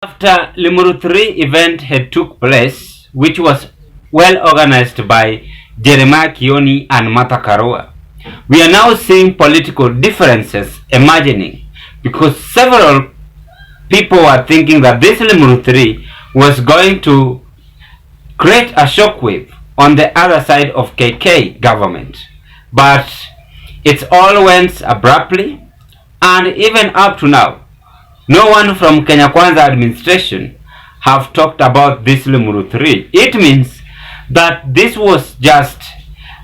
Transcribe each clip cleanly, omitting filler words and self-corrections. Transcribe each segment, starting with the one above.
After Limuru 3 event had took place, which was well organized by Jeremiah Kioni and Martha Karua, we are now seeing political differences emerging because several people were thinking that this Limuru 3 was going to create a shockwave on the other side of KK government. But it all went abruptly, and even up to now, no one from Kenya Kwanza administration have talked about this Limuru 3. It means that this was just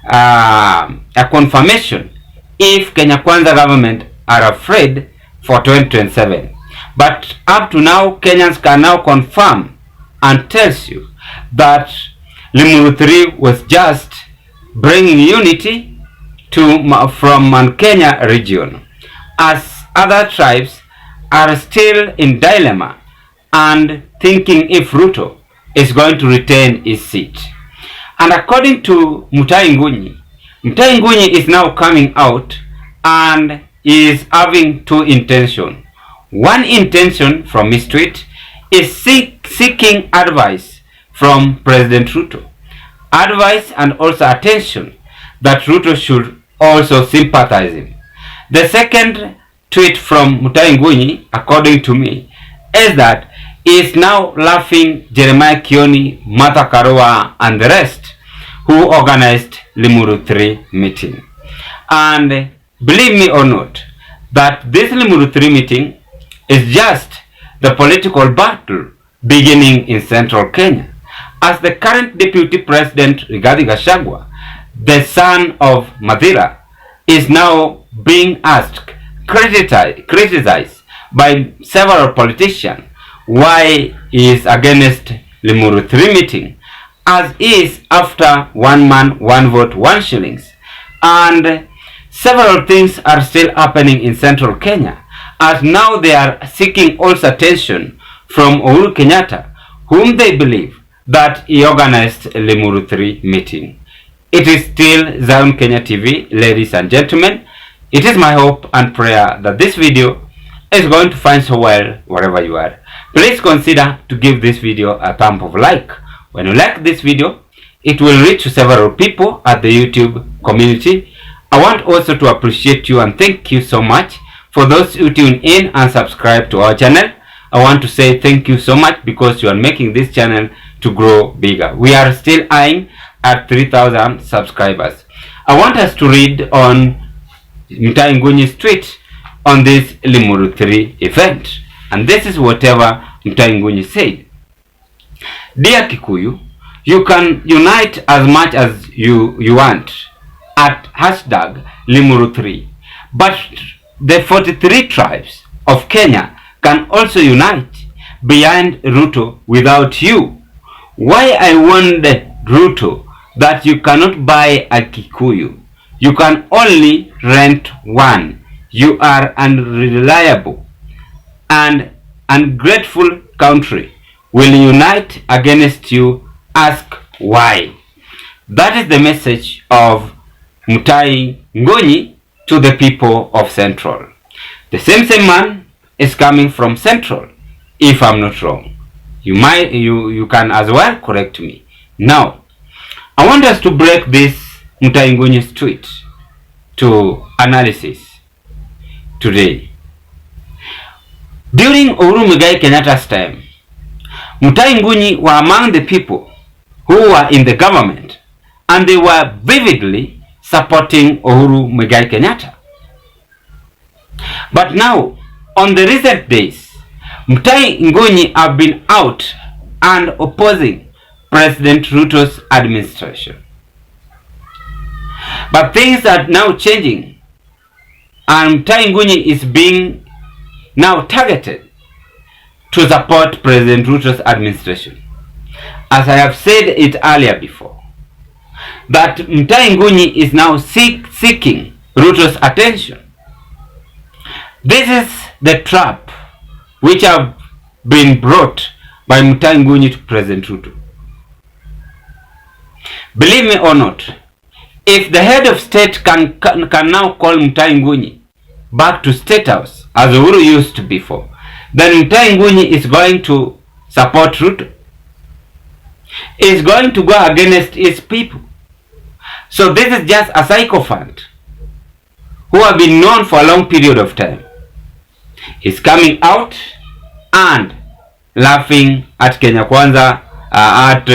a confirmation if Kenya Kwanza government are afraid for 2027. But up to now, Kenyans can now confirm and tells you that Limuru 3 was just bringing unity from Mount Kenya region, as other tribes are still in dilemma and thinking if Ruto is going to retain his seat. And according to Mutahi NGUNYI is now coming out and is having two intentions. One intention from his tweet is seeking advice from President Ruto. Advice and also attention that Ruto should also sympathize him. The second tweet from Mutahi NGUNYI, according to me, is that he is now laughing Jeremiah Kioni, Martha Karua and the rest who organized Limuru 3 meeting. And believe me or not, that this Limuru 3 meeting is just the political battle beginning in central Kenya, as the current deputy president Rigathi Gachagua, the son of Mathira, is now being criticized by several politicians why he is against Limuru 3 meeting, as is after 1 man, 1 vote, 1 shillings. And several things are still happening in central Kenya, as now they are seeking also attention from Uhuru Kenyatta, whom they believe that he organized Limuru 3 meeting. It is still Zion Kenya TV, ladies and gentlemen. It is my hope and prayer that this video is going to find so well wherever you are. Please consider to give this video a thumb of like. When you like this video, it will reach several people at the YouTube community. I want also to appreciate you and thank you so much for those who tune in and subscribe to our channel. I want to say thank you so much because you are making this channel to grow bigger. We are still eyeing at 3,000 subscribers. I want us to read on Mutahi NGUNYI's tweet on this Limuru 3 event. And this is whatever Mutahi NGUNYI said. Dear Kikuyu, you can unite as much as you want at hashtag Limuru 3. But the 43 tribes of Kenya can also unite behind Ruto without you. Why I warned Ruto that you cannot buy a Kikuyu. You can only rent one. You are unreliable and ungrateful country will unite against you. Ask why. That is the message of Mutahi NGUNYI to the people of Central. The same man is coming from Central, if I'm not wrong. You can as well correct me. Now, I want us to break this Mutahi NGUNYI's tweet to analysis today. During Uhuru Muigai Kenyatta's time, Mutahi NGUNYI were among the people who were in the government, and they were vividly supporting Uhuru Muigai Kenyatta. But now, on the recent days, Mutahi NGUNYI have been out and opposing President Ruto's administration. But things are now changing, and Mutahi NGUNYI is being now targeted to support President Ruto's administration. As I have said it earlier before, that Mutahi NGUNYI is now seeking Ruto's attention. This is the trap which have been brought by Mutahi NGUNYI to President Ruto. Believe me or not, if the head of state can now call Mutahi NGUNYI back to State House as Uhuru used to before, then Mutahi NGUNYI is going to support Ruto. Is going to go against his people. So this is just a sycophant who have been known for a long period of time. Is coming out and laughing at Kenya Kwanza, at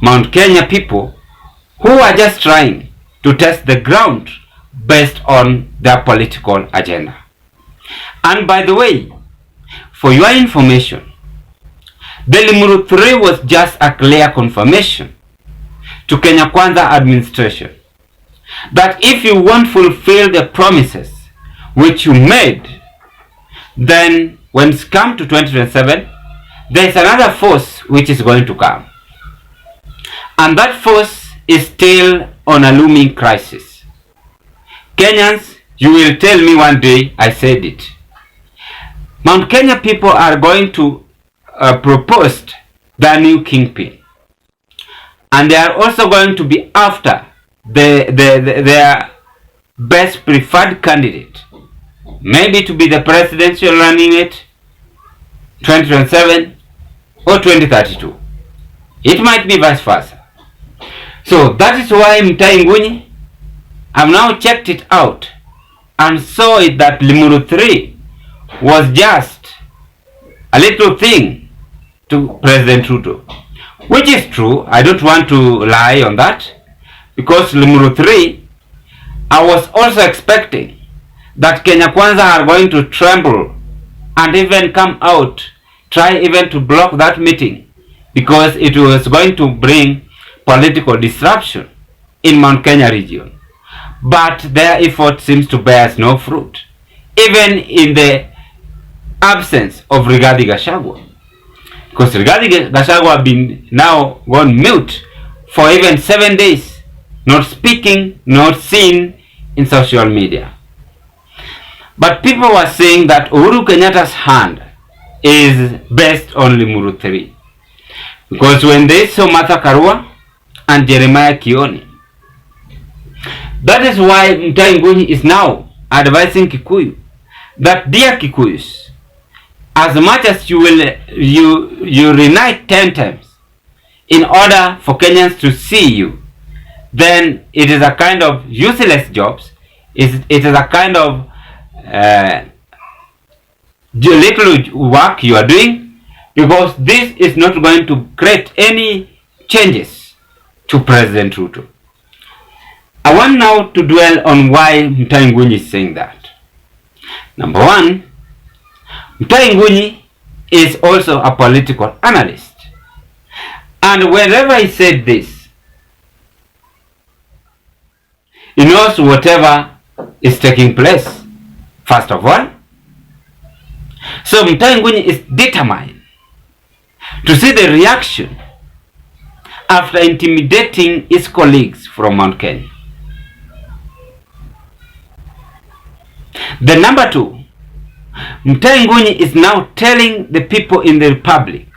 Mount Kenya people who are just trying to test the ground based on their political agenda. And by the way, for your information, the Limuru 3 was just a clear confirmation to Kenya Kwanza administration that if you won't fulfill the promises which you made, then when it's come to 2027, there is another force which is going to come. And that force is still on a looming crisis. Kenyans, you will tell me one day I said it. Mount Kenya people are going to propose the new kingpin. And they are also going to be after their best preferred candidate. Maybe to be the presidential running mate 2027 or 2032. It might be vice versa. So that is why Mutahi NGUNYI, I've now checked it out and saw it that Limuru 3 was just a little thing to President Ruto. Which is true, I don't want to lie on that. Because Limuru 3, I was also expecting that Kenya Kwanza are going to tremble and even come out, try even to block that meeting, because it was going to bring political disruption in Mount Kenya region. But their effort seems to bear no fruit, even in the absence of Rigathi Gachagua. Because Rigathi Gachagua have been now gone mute for even 7 days, not speaking, not seen in social media. But people were saying that Uhuru Kenyatta's hand is based on Limuru 3. Because when they saw Martha Karua and Jeremiah Kioni, that is why Mutahi NGUNYI is now advising Kikuyu that, dear Kikuyus, as much as you will unite 10 times in order for Kenyans to see you, then it is a kind of useless jobs. It is a kind of little work you are doing, because this is not going to create any changes to President Ruto. I want now to dwell on why Mutahi NGUNYI is saying that. Number one, Mutahi NGUNYI is also a political analyst. And wherever he said this, he knows whatever is taking place, first of all. So Mutahi NGUNYI is determined to see the reaction after intimidating his colleagues from Mount Kenya. The number two, Mutahi NGUNYI is now telling the people in the Republic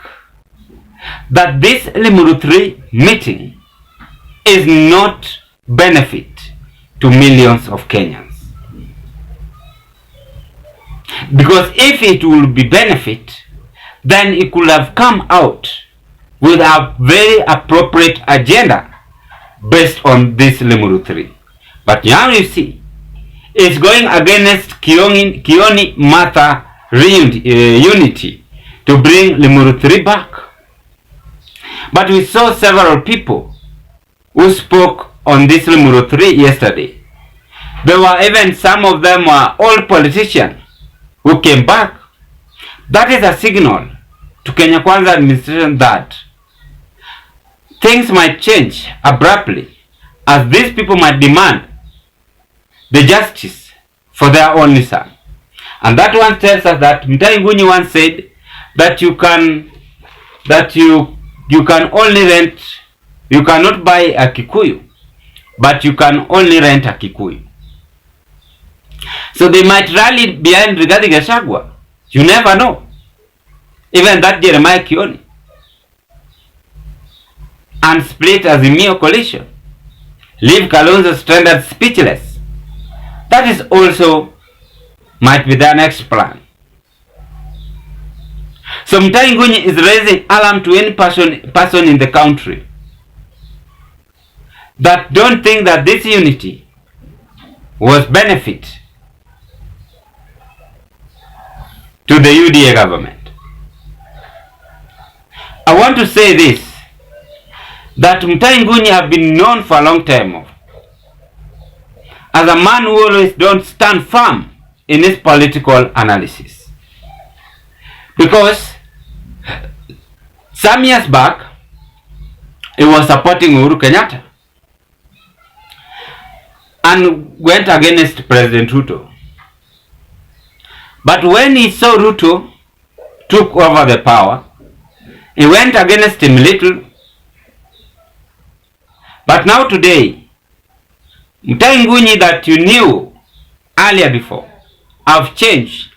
that this Limuru 3 meeting is not benefit to millions of Kenyans. Because if it will be benefit, then it could have come out with a very appropriate agenda based on this Limuru 3. But now you see, it's going against Kioni Martha unity to bring Limuru 3 back. But we saw several people who spoke on this Limuru 3 yesterday. There were even some of them were old politicians who came back. That is a signal to Kenya Kwanza administration that things might change abruptly, as these people might demand the justice for their only son. And that one tells us that Mutahi NGUNYI once said that you can only rent, you cannot buy a Kikuyu, but you can only rent a Kikuyu. So they might rally behind Rigathi Gachagua. You never know. Even that Jeremiah Kioni. And split Azimio coalition. Leave Kalonzo stranded speechless. That is also might be their next plan. So Mutahi NGUNYI is raising alarm to any person in the country that don't think that this unity was benefit to the UDA government. I want to say this, that Mutahi NGUNYI have been known for a long time as a man who always don't stand firm in his political analysis. Because some years back, he was supporting Uhuru Kenyatta and went against President Ruto. But when he saw Ruto took over the power, he went against him little. But now today, Mutahi NGUNYI that you knew earlier before have changed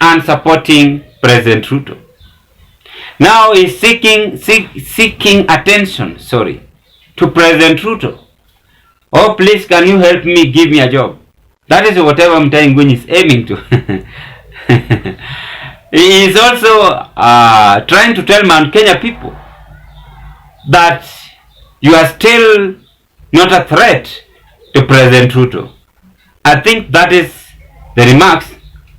and supporting President Ruto. Now he's seeking attention, to President Ruto. Oh, please, can you help me, give me a job? That is whatever Mutahi NGUNYI is aiming to. He is also trying to tell Mount Kenya people that you are still not a threat to President Ruto. I think that is the remarks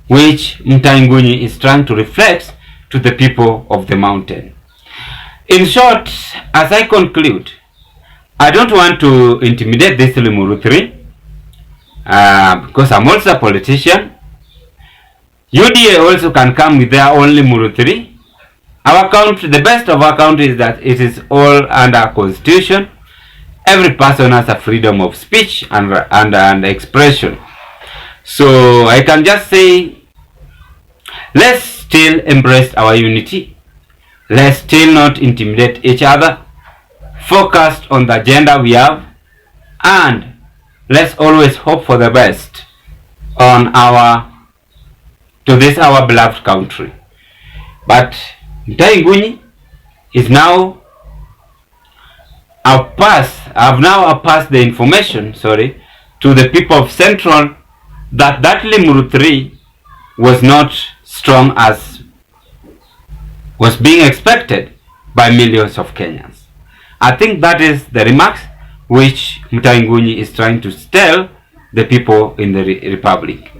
which Mutahi NGUNYI is trying to reflect to the people of the mountain. In short, as I conclude, I don't want to intimidate this Limuru 3 because I'm also a politician. UDA also can come with their own Limuru 3. Our country, the best of our country is that it is all under constitution. Every person has a freedom of speech and expression. So I can just say, let's still embrace our unity. Let's still not intimidate each other. Focused on the agenda we have, and let's always hope for the best on our beloved country. But Mutahi NGUNYI is now I've passed the information, to the people of Central that Limuru 3 was not strong as was being expected by millions of Kenyans. I think that is the remarks which Mutahi NGUNYI is trying to tell the people in the Republic.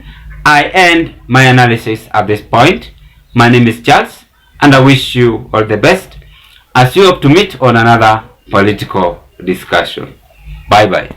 I end my analysis at this point. My name is Charles, and I wish you all the best as you hope to meet on another political discussion. Bye bye.